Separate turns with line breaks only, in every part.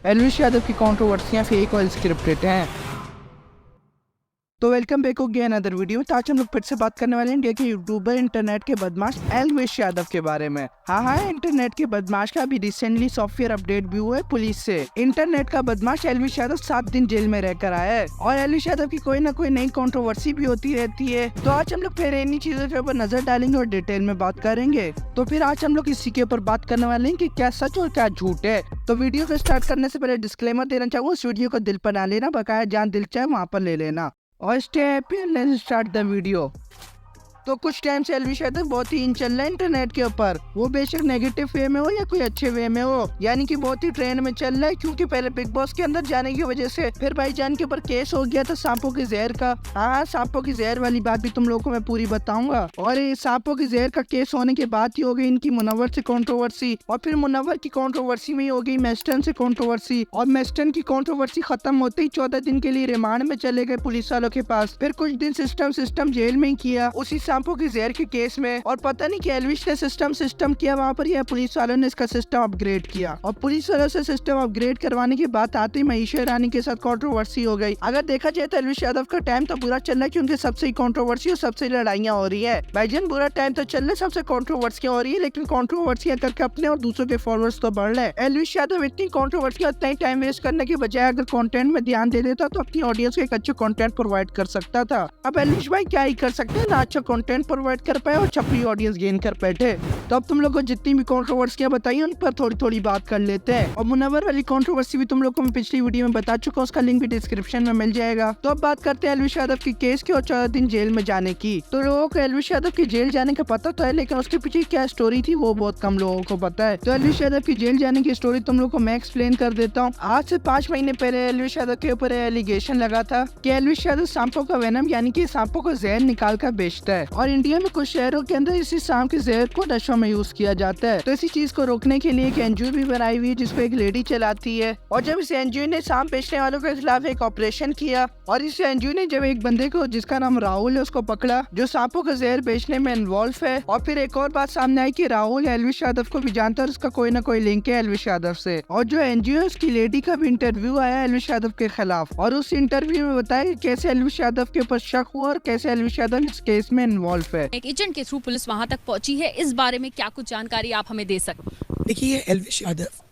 एलविश यादव की कंट्रोवर्सियां फेक और स्क्रिप्टेड हैं। तो welcome back again other video. तो आज हम लोग फिर से बात करने वाले हैं इंडिया के यूट्यूबर इंटरनेट के बदमाश एलविश यादव के बारे में। हाँ, इंटरनेट के बदमाश का अभी रिसेंटली सॉफ्टवेयर अपडेट भी हुआ है पुलिस से। इंटरनेट का बदमाश एलविश यादव 7 दिन जेल में रहकर आया है और एलविश यादव की कोई ना कोई नई कंट्रोवर्सी भी होती रहती है। तो आज हम लोग फिर इन्हीं चीजों के ऊपर नजर डालेंगे और डिटेल में बात करेंगे। तो फिर आज हम लोग इसी के ऊपर बात करने वाले हैं कि क्या सच और क्या झूठ है। तो वीडियो को स्टार्ट करने से पहले डिस्क्लेमर देना चाहूँगा, इस वीडियो को दिल पर ना लेना, बकाया जहाँ दिल चाहे वहाँ पर ले लेना। और stay happy and let's start the video. तो कुछ टाइम से एलविश यादव बहुत ही इन चल रहा है इंटरनेट के ऊपर, वो बेशक नेगेटिव वे में हो या कोई अच्छे वे में हो, यानी कि बहुत ही ट्रेंड में चल रहा है। क्योंकि पहले बिग बॉस के अंदर जाने की वजह से फिर भाईजान के ऊपर केस हो गया था सांपों के जहर का। हाँ, सांपों की जहर वाली बात भी तुम लोगों को मैं पूरी बताऊंगा। और ये सांपों की जहर का केस होने के बाद ही हो गई इनकी मुनव्वर से कंट्रोवर्सी, और फिर मुनव्वर की कंट्रोवर्सी में हो गई मेस्टन से कंट्रोवर्सी, और मेस्टन की कंट्रोवर्सी खत्म होते ही 14 दिन के लिए रिमांड में चले गए पुलिस वालों के पास। फिर कुछ दिन सिस्टम जेल में ही किया उसी सांपों की जहर के केस में। और पता नहीं कि एलविश ने सिस्टम किया वहाँ पर, या पुलिस वालों ने इसका सिस्टम अपग्रेड किया। और पुलिस वालों से सिस्टम अपग्रेड करवाने की बात आते ही मनीषा ईरानी के साथ कंट्रोवर्सी हो गई। अगर देखा जाए तो एलविश यादव का टाइम तो बुरा चल रहा है, क्योंकि सबसे ही कंट्रोवर्सी और सबसे लड़ाइयाँ हो रही है। भाईजान बुरा टाइम तो चल रहा है, सबसे कंट्रोवर्सियां हो रही है, लेकिन कंट्रोवर्सियां करके अपने और दूसरों के फॉलोअर्स तो बढ़ रहे हैं। एलविश यादव इतनी कंट्रोवर्सी और इतना टाइम वेस्ट करने के बजाय अगर कंटेंट में ध्यान दे देता तो अपनी ऑडियंस को एक अच्छा कंटेंट प्रोवाइड कर सकता था। अब एलविश भाई क्या ही कर सकते हैं, ना अच्छा कंटेंट प्रोवाइड कर पाए और छपरी ऑडियंस गेन कर बैठे। तो अब तुम लोग को जितनी भी कंट्रोवर्सियां बताई उन पर थोड़ी थोड़ी बात कर लेते हैं। और मुनव्वर वाली कंट्रोवर्सी भी तुम लोग को मैं पिछली वीडियो में बता चुका हूँ, उसका लिंक भी डिस्क्रिप्शन में मिल जाएगा। तो अब बात करते हैं एलविश यादव की केस की और 14 दिन जेल में जाने की। तो लोगों को एलविश यादव की जेल जाने का पता तो है, लेकिन उसके पीछे क्या स्टोरी थी वो बहुत कम लोगों को पता है। तो एलविश यादव की जेल जाने की स्टोरी तुम लोग को मैं एक्सप्लेन कर देता हूँ। आज से 5 महीने पहले एलविश यादव के ऊपर एलिगेशन लगा था कि एलविश यादव सांपों का वेनम यानी कि सांपों को जहर निकाल कर बेचता है, और इंडिया में कुछ शहरों के अंदर इसी सांप के जहर को नशों में यूज किया जाता है। तो इसी चीज को रोकने के लिए एक एनजीओ भी बनाई हुई है जिसको एक लेडी चलाती है। और जब इस एनजीओ ने सांप बेचने वालों के खिलाफ एक ऑपरेशन किया, और इस एनजीओ ने जब एक बंदे को जिसका नाम राहुल है उसको पकड़ा, जो सांपों का जहर बेचने में इन्वॉल्व है। और फिर एक और बात सामने आई कि राहुल एलविश यादव को भी जानता है और उसका कोई ना कोई लिंक है एलविश यादव से। और जो एनजीओ उसकी लेडी का भी इंटरव्यू आया एलविश यादव के खिलाफ, और उस इंटरव्यू में बताया कि कैसे एलविश यादव के ऊपर शक हुआ और कैसे एलविश यादव इस केस में इन्वॉल्व है।
एक एजेंट के थ्रू पुलिस वहां तक पहुंची है, इस बारे में क्या कुछ जानकारी आप हमें दे सकते हैं?
देखिए, एलविश यादव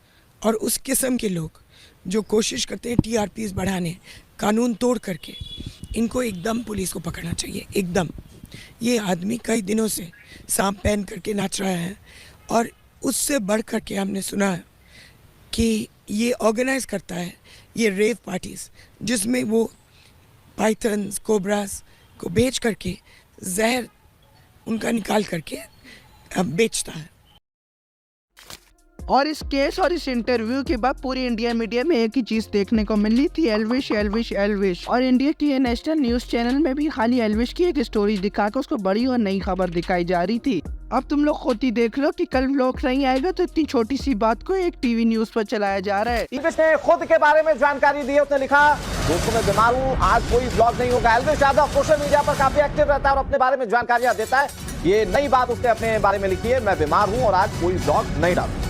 और उस किस्म के लोग जो कोशिश करते हैं टीआरपीस बढ़ाने कानून तोड़ करके, इनको एकदम पुलिस को पकड़ना चाहिए एकदम। ये आदमी कई दिनों से सांप पहन करके नाच रहा है, और उससे बढ़ करके हमने सुना है कि ये ऑर्गेनाइज करता है ये रेव पार्टीज, जिसमें वो पाइथन्स कोबरास को बेच करके जहर उनका निकाल करके बेचता है।
और इस केस और इस इंटरव्यू के बाद पूरी इंडिया मीडिया में एक ही चीज देखने को मिली थी, एलविश एलविश एलविश। और इंडिया की ये नेशनल न्यूज चैनल में भी खाली एलविश की एक स्टोरी दिखाकर उसको बड़ी और नई खबर दिखाई जा रही थी। अब तुम लोग खुद ही देख लो कि कल व्लॉग नहीं आएगा तो इतनी छोटी सी बात को एक टीवी न्यूज पर चलाया जा रहा है।
एलविश ने खुद के बारे में जानकारी दी है। उसने लिखा, दोस्तों मैं बीमार हूँ, आज कोई व्लॉग नहीं होगा। एलविश यादव सोशल मीडिया पर काफी एक्टिव रहता है और अपने बारे में जानकारियां देता है। ये नई बात उसने अपने बारे में लिखी है, मैं बीमार हूँ और आज कोई व्लॉग नहीं डालूंगा।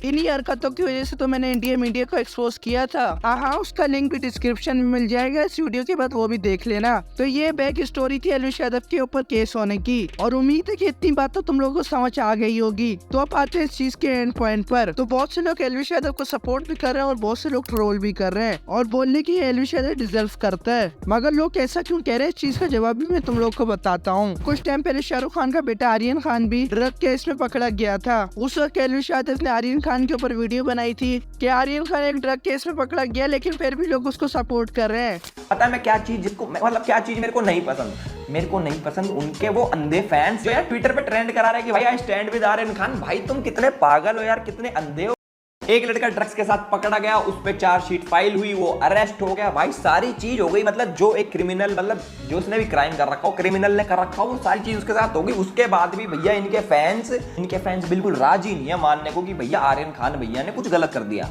इन्हीं हरकतों की वजह से तो मैंने इंडिया मीडिया को एक्सपोज किया था। हाँ, उसका लिंक भी डिस्क्रिप्शन में मिल जाएगा, इस वीडियो के बाद वो भी देख लेना। तो ये बैक स्टोरी थी एलविश यादव के ऊपर केस होने की, और उम्मीद है कि इतनी बात तो तुम लोगों को समझ आ गई होगी। तो अब आते हैं इस चीज के एंड पॉइंट पर। तो बहुत से लोग एलविश यादव को सपोर्ट भी कर रहे हैं और बहुत से लोग ट्रोल भी कर रहे हैं और बोलने की एलविश यादव डिजर्व करता है। मगर लोग ऐसा क्यों कह रहे हैं, इस चीज का जवाब भी मैं तुम लोग को बताता हूँ। कुछ टाइम पहले शाहरुख खान का बेटा आर्यन खान भी ड्रग केस में पकड़ा गया था। उस वक्त एलविश यादव ने आर्यन खान के ऊपर वीडियो बनाई थी कि आर्यन खान एक ड्रग केस में पकड़ा गया, लेकिन फिर भी लोग उसको सपोर्ट कर रहे हैं।
पता है मैं क्या चीज जिसको मतलब क्या चीज मेरे को नहीं पसंद उनके वो अंधे फैंस जो यार ट्विटर पे ट्रेंड करा रहे हैं कि भाई I stand with Aryan Khan. भाई तुम कितने पागल हो यार, कितने अंधे हो। एक लड़का ड्रग्स के साथ पकड़ा गया, उस पे चार्जशीट फाइल हुई, वो अरेस्ट हो गया, भाई सारी चीज हो गई। मतलब जो एक क्रिमिनल, मतलब जो उसने भी क्राइम कर रखा हो, क्रिमिनल ने कर रखा हो, वो सारी चीज उसके साथ हो गई। उसके बाद भी भैया इनके फैंस बिल्कुल राजी नहीं है मानने को कि भैया आर्यन खान भैया ने कुछ गलत कर दिया।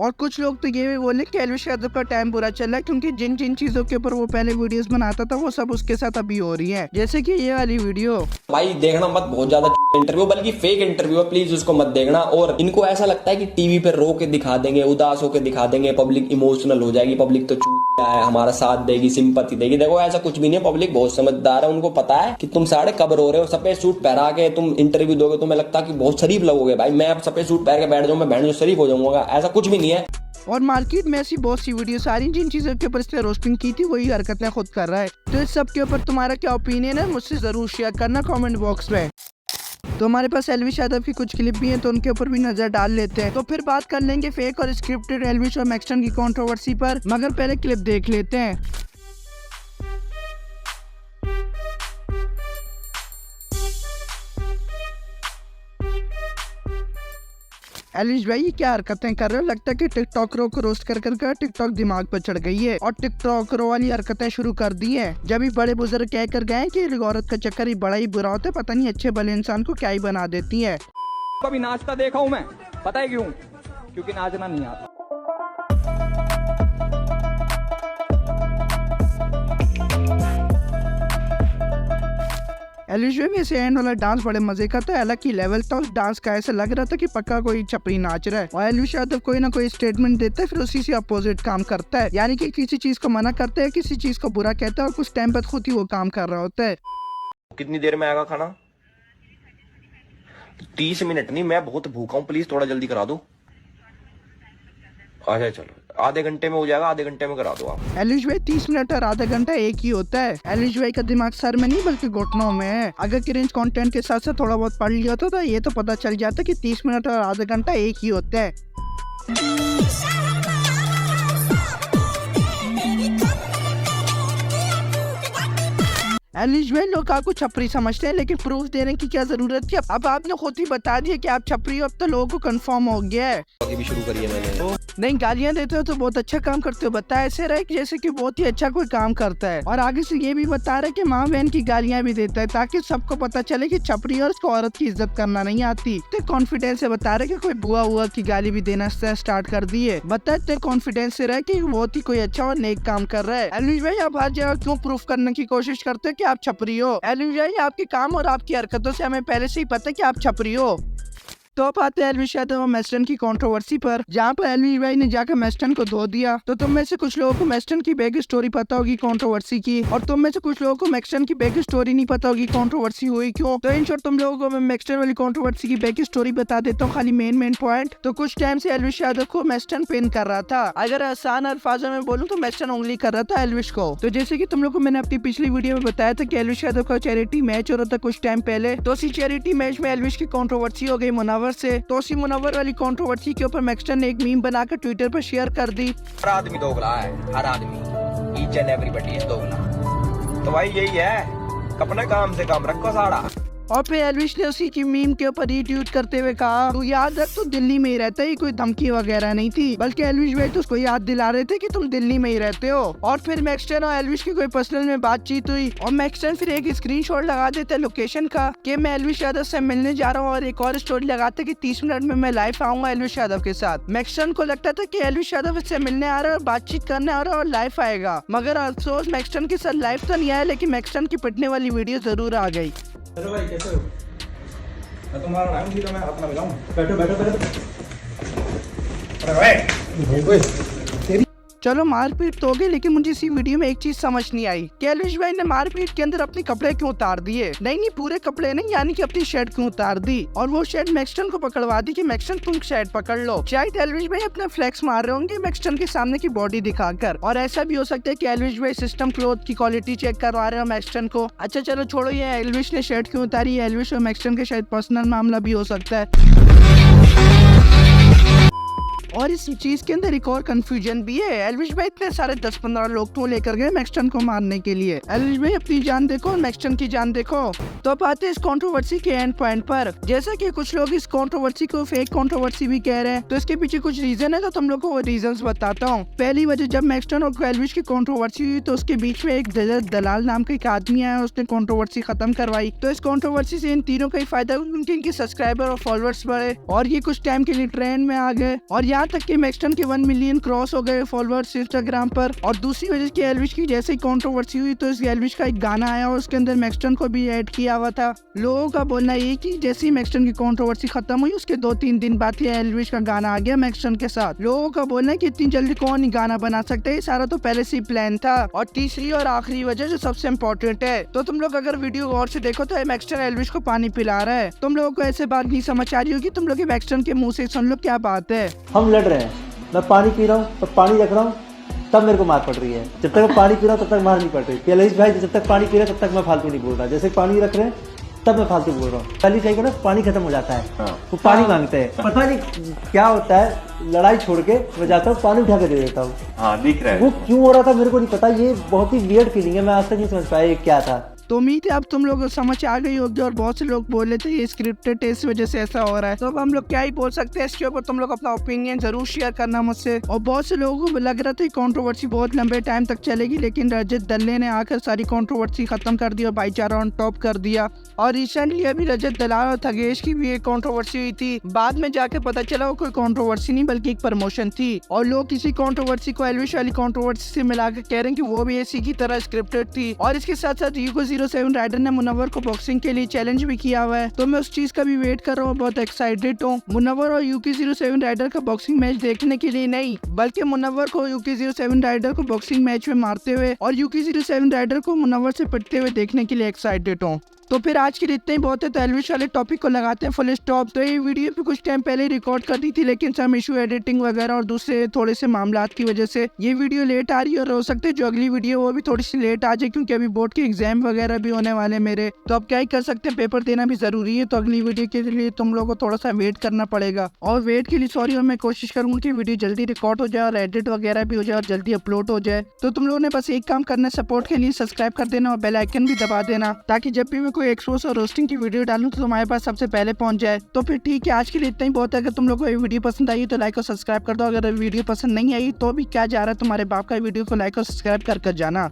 और कुछ लोग तो ये भी बोले कि एलविश यादव का टाइम बुरा चल रहा है क्योंकि जिन जिन चीजों के ऊपर वो पहले वीडियोस बनाता था वो सब उसके साथ अभी हो रही है, जैसे कि ये वाली वीडियो।
भाई देखना मत बहुत ज्यादा इंटरव्यू, बल्कि फेक इंटरव्यू है, प्लीज उसको मत देखना। और इनको ऐसा लगता है कि टीवी पे रो के दिखा देंगे, उदास होके दिखा देंगे, पब्लिक इमोशनल हो जाएगी, पब्लिक तो है हमारा साथ देगी, सिंपैथी देगी। देखो ऐसा कुछ भी नहीं है, पब्लिक बहुत समझदार है, उनको पता है कि तुम साढ़े कब रो रहे हो। सफेद सूट पहरा के तुम इंटरव्यू दोगे, तुम्हें लगता है कि बहुत शरीफ लगोगे। भाई मैं अब सफेद सूट पहन के बैठ जाऊं, मैं बैठ शरीफ हो जाऊंगा, ऐसा कुछ भी नहीं है।
और मार्केट में ऐसी बहुत सी वीडियो सारी जिन चीजों के ऊपर इसने रोस्टिंग की थी वही हरकतें खुद कर रहा है। तो इस सब के ऊपर तुम्हारा क्या ओपिनियन है मुझसे जरूर शेयर करना कमेंट बॉक्स में। तो हमारे पास एलविश यादव की कुछ क्लिप भी हैं तो उनके ऊपर भी नजर डाल लेते हैं। तो फिर बात कर लेंगे फेक और स्क्रिप्टेड एलविश और मैक्सटन की कंट्रोवर्सी पर, मगर पहले क्लिप देख लेते हैं। एलविश भाई ये क्या हरकतें कर रहे हो? लगता है कि टिकटॉकरों को रोस्ट कर कर टिकटॉक दिमाग पर चढ़ गई है और टिकटॉकरों वाली हरकतें शुरू कर दी हैं। जब भी बड़े बुजुर्ग कह कर गए कि औरत का चक्कर ही बड़ा ही बुरा होता है, पता नहीं अच्छे भले इंसान को क्या ही बना देती है।
कभी नाचता देखा हूँ मैं, पता है क्यों? क्योंकि नाचना नहीं आता।
एलविश भाई वैसे एंड वाला डांस बड़े मजे का था, अलग ही लेवल था उस डांस का। ऐसा लग रहा था कि पक्का कोई छपरी नाच रहा है। और एलविश यादव कोई ना कोई स्टेटमेंट देता है फिर उसी से अपोजिट काम करता है, यानी कि किसी चीज को मना करता है, किसी चीज को बुरा कहता है और कुछ टाइम बाद खुद ही वो काम कर रहा होता है।
कितनी देर में आएगा खाना? 30 मिनट नहीं, मैं बहुत भूखा हूँ, प्लीज थोड़ा जल्दी करा दो। अच्छा चलो, आधे घंटे में हो जाएगा, आधे घंटे में करा दो आप।
एलविश भाई 30 मिनट और आधा घंटा एक ही होता है। एलविश भाई का दिमाग सर में नहीं बल्कि घुटनों में है। अगर क्रिंज कंटेंट के साथ साथ थोड़ा बहुत पढ़ लिया होता तो ये तो पता चल जाता कि 30 मिनट और आधा घंटा एक ही होता है। एलविश भाई लोग आपको छपरी समझते हैं लेकिन प्रूफ देने की क्या जरूरत थी? अब आपने खुद ही बता दिया कि आप छपरी हो, अब तो लोगों को कंफर्म हो गया है।
भी शुरू करी है मैंने।
नहीं गालियां देते हो तो बहुत अच्छा काम करते हो, बताया ऐसे रहे कि जैसे कि बहुत ही अच्छा कोई काम करता है। और आगे से ये भी बता रहे कि माँ बहन की गालियां भी देता है ताकि सबको पता चले कि छपरी और उसको औरत की इज्जत करना नहीं आती। तो कॉन्फिडेंस से बता रहे कि कोई बुआ हुआ की गाली भी देना स्टार्ट कर दी है। बता इतने कॉन्फिडेंस से रहे कि बहुत ही कोई अच्छा और नेक काम कर रहा है। एलविश भाई आप हर जगह क्यों प्रूफ करने की कोशिश करते हो कि आप छपरी हो? एलविश भाई आपके काम और आपकी हरकतों से हमें पहले से ही पता है कि आप छपरी हो। तो अब आते हैं एलविश यादव और मैक्सटन की कंट्रोवर्सी पर, जहाँ पर एलविश भाई ने जाकर मैक्सटन को धो दिया। तो तुम में से कुछ लोगों को मैक्सटन की बैक स्टोरी पता होगी कंट्रोवर्सी की, और तुम में से कुछ लोगों को मैक्सटन की बैक स्टोरी नहीं पता होगी कंट्रोवर्सी हुई क्यों। तो इन शॉर्ट तुम लोगों को मैं मैक्सटन वाली कंट्रोवर्सी की बैक स्टोरी बता देता हूँ, खाली मेन पॉइंट। तो कुछ टाइम से एलविश यादव को मैक्सटन पेन कर रहा था। अगर आसान अल्फाजों में बोलूँ तो मैक्सटन उंगली कर रहा था एलविश को। तो जैसे की तुम लोग को मैंने अपनी पिछली वीडियो में बताया था कि एलविश यादव का चैरिटी मैच हो रहा था कुछ टाइम पहले। तो उसी चैरिटी मैच में एलविश की कंट्रोवर्सी हो गई मुनव्वर से। तो उसी मुनव्वर वाली कंट्रोवर्सी के ऊपर मैक्सटन ने एक मीम बनाकर ट्विटर पर शेयर कर दी।
हर आदमी दोगला है, हर आदमी, ईच एंड एवरीबॉडी इज दोगला। तो भाई यही है, अपने काम से काम रखो सारा।
और फिर एलविश ने उसी की मीम के ऊपर रीट्वीट करते हुए कहा, तू याद रख तू दिल्ली में ही रहता है, कोई धमकी वगैरह नहीं थी, बल्कि एलविश भाई तो उसको याद दिला रहे थे कि तुम दिल्ली में ही रहते हो। और फिर मैक्सटन और एलविश की कोई पर्सनल में बातचीत हुई और मैक्सटन फिर एक स्क्रीनशॉट लगा देते लोकेशन का कि मैं एलविश यादव से मिलने जा रहा हूँ, और एक और स्टोरी लगाते कि 30 मिनट में मैं लाइव आऊंगा एलविश यादव के साथ। मैक्सटन को लगता था कि एलविश यादव इससे मिलने आ रहा है और बातचीत करने आ रहा है और लाइव आएगा, मगर अफसोस मैक्सटन के साथ लाइव तो नहीं आया, लेकिन मैक्सटन की पिटने वाली वीडियो जरूर आ गई।
भाई कैसे हो? मैं तुम्हारा नाम ठीक है, मैं अपना मिलाऊं। बैठो बैठो बैठो।
चलो मारपीट तो हो गई, लेकिन मुझे इसी वीडियो में एक चीज समझ नहीं आई कि एलविश भाई ने मारपीट के अंदर अपने कपड़े क्यों उतार दिए। नहीं पूरे कपड़े नहीं, यानी कि अपनी शर्ट क्यों उतार दी, और वो शर्ट मैक्सटन को पकड़वा दी कि मैक्सटन तुम शर्ट पकड़ लो। शायद एलविश भाई अपना फ्लेक्स मार रहे होंगे मैक्सटन के सामने की बॉडी दिखाकर, और ऐसा भी हो सकता है कि एलविश भाई सिस्टम क्लोथ की क्वालिटी चेक करवा रहे हो मैक्सटन को। अच्छा चलो छोड़ो ये एलविश ने शर्ट क्यों उतारी, एलविश और मैक्सटन के शायद पर्सनल मामला भी हो सकता है। और इस चीज के अंदर एक और कंफ्यूजन भी है। एलविश भाई इतने सारे 10-15 लोग तो लेकर गए मैक्सटन को मारने के लिए। एलविश भाई अपनी जान देखो और मैक्सटन की जान देखो। तो अब आते हैं इस कंट्रोवर्सी के एंड पॉइंट पर। जैसा कि कुछ लोग इस कंट्रोवर्सी को फेक कंट्रोवर्सी भी कह रहे हैं, तो इसके पीछे कुछ रीजन है, तो तुम लोग को वो रीजंस बताता हूँ। पहली वजह, जब मैक्सटन और एलविश की कंट्रोवर्सी हुई तो उसके बीच में एक दलाल नाम का एक आदमी आया, उसने कंट्रोवर्सी खत्म करवाई। तो इस कंट्रोवर्सी से इन तीनों का ही फायदा, उनके इनके सब्सक्राइबर और फॉलोअर्स बढ़े और ये कुछ टाइम के लिए ट्रेंड में आ गए। और यहाँ यहाँ तक कि मैक्सटन के 1 मिलियन क्रॉस हो गए फॉलोअर्स इंस्टाग्राम पर। और दूसरी वजह की एल्विश की जैसे ही कंट्रोवर्सी हुई तो इस एल्विश का एक गाना आया और उसके अंदर मैक्सटन को भी ऐड किया हुआ था। लोगों का बोलना ये कि जैसे ही मैक्सटन की कंट्रोवर्सी खत्म हुई उसके 2-3 दिन बाद ही एल्विश का गाना आ गया मैक्सटन के साथ। लोगों का बोलना है कि इतनी जल्दी कौन ही गाना बना सकता है, ये सारा तो पहले से ही प्लान था। और तीसरी और आखिरी वजह जो सबसे इम्पोर्टेंट है, तो तुम लोग अगर वीडियो गौर से देखो तो मैक्सटन एल्विश को पानी पिला रहा है। तुम लोगों को ऐसे बात नहीं समझ आ रही होगी, तुम लोग मैक्सटन के मुंह से सुन लो क्या बात है।
हम लड़ रहे हैं, मैं पानी पी रहा हूँ तो पानी रख रहा हूँ तब मेरे को मार पड़ रही है। जब तक मैं पानी पी रहा हूँ तब तक मार नहीं पड़ रही। पहले भाई जब तक पानी पी रहा है तब तक मैं फालतू नहीं बोल रहा, जैसे पानी रख रहे हैं तब मैं फालतू बोल रहा हूँ। पहली चाहिए ना पानी खत्म हो जाता है वो पानी मांगते हैं, पता नहीं क्या होता है। लड़ाई छोड़ के मैं जाता हूँ पानी उठा के दे देता हूँ। दिख रहा है वो क्यों हो रहा था मेरे को नहीं पता, ये बहुत ही वियर्ड फीलिंग है, मैं आज तक नहीं समझ पाया ये क्या था।
तो उम्मीद है अब तुम लोग समझ आ गई होगी। और बहुत से लोग बोल रहे थे ये स्क्रिप्टेड है इस वजह से ऐसा हो रहा है, तो अब हम लोग क्या ही बोल सकते हैं इसके ऊपर। तुम लोग अपना ओपिनियन जरूर शेयर करना मुझसे। और बहुत से लोगों को लग रहा था कंट्रोवर्सी बहुत लंबे टाइम तक चलेगी, लेकिन रजत दल्ले ने आकर सारी कंट्रोवर्सी खत्म कर दी और भाईचारा ऑन टॉप कर दिया। और रिसेंटली अभी रजत दलाल और थगेश की भी एक कंट्रोवर्सी हुई थी, बाद में जाके पता चला वो कोई कंट्रोवर्सी नहीं बल्कि एक प्रमोशन थी। और लोग किसी कंट्रोवर्सी को एल्विश वाली कंट्रोवर्सी से मिलाकर कह रहे हैं कि वो भी इसी की तरह स्क्रिप्टेड थी। और इसके साथ साथ यूको 07 राइडर ने मुनव्वर को बॉक्सिंग के लिए चैलेंज भी किया हुआ है, तो मैं उस चीज का भी वेट कर रहा हूँ, बहुत एक्साइटेड हूँ। मुनव्वर और यूकी 07 राइडर का बॉक्सिंग मैच देखने के लिए नहीं, बल्कि मुनव्वर को यूकी 07 राइडर को बॉक्सिंग मैच में मारते हुए और यूकी 07 राइडर को मुनव्वर से पिटते हुए देखने के लिए एक्साइटेड हूँ। तो फिर आज के लिए इतना ही बहुत है, तो एल्विश वाले टॉपिक को लगाते हैं फुल स्टॉप। तो ये वीडियो भी कुछ टाइम पहले रिकॉर्ड कर दी थी, लेकिन सम इशू एडिटिंग वगैरह और दूसरे थोड़े से मामलात की वजह से ये वीडियो लेट आ रही है। और हो सकता है जो अगली वीडियो वो भी थोड़ी सी लेट आ जाए, क्योंकि अभी बोर्ड के एग्जाम वगैरह भी होने वाले मेरे, तो अब क्या ही कर सकते हैं, पेपर देना भी जरूरी है। तो अगली वीडियो के लिए तुम लोगों को थोड़ा सा वेट करना पड़ेगा, और वेट के लिए सॉरी। और मैं कोशिश करूंगा कि वीडियो जल्दी रिकॉर्ड हो जाए और एडिट वगैरह भी हो जाए और जल्दी अपलोड हो जाए। तो तुम लोगों ने बस एक काम करना है, सपोर्ट के लिए सब्सक्राइब कर देना और बेल आइकन भी दबा देना, ताकि जब भी मैं कोई एक्सपोज और रोस्टिंग की वीडियो डालूं तो तुम्हारे पास सबसे पहले पहुंच जाए। तो फिर ठीक है, आज के लिए इतना ही बहुत है। अगर तुम लोग को ये वीडियो पसंद आई तो लाइक और सब्सक्राइब कर दो। अगर वीडियो पसंद नहीं आई तो भी क्या जा रहा है, तुम्हारे बाप का वीडियो को लाइक और सब्सक्राइब कर जाना।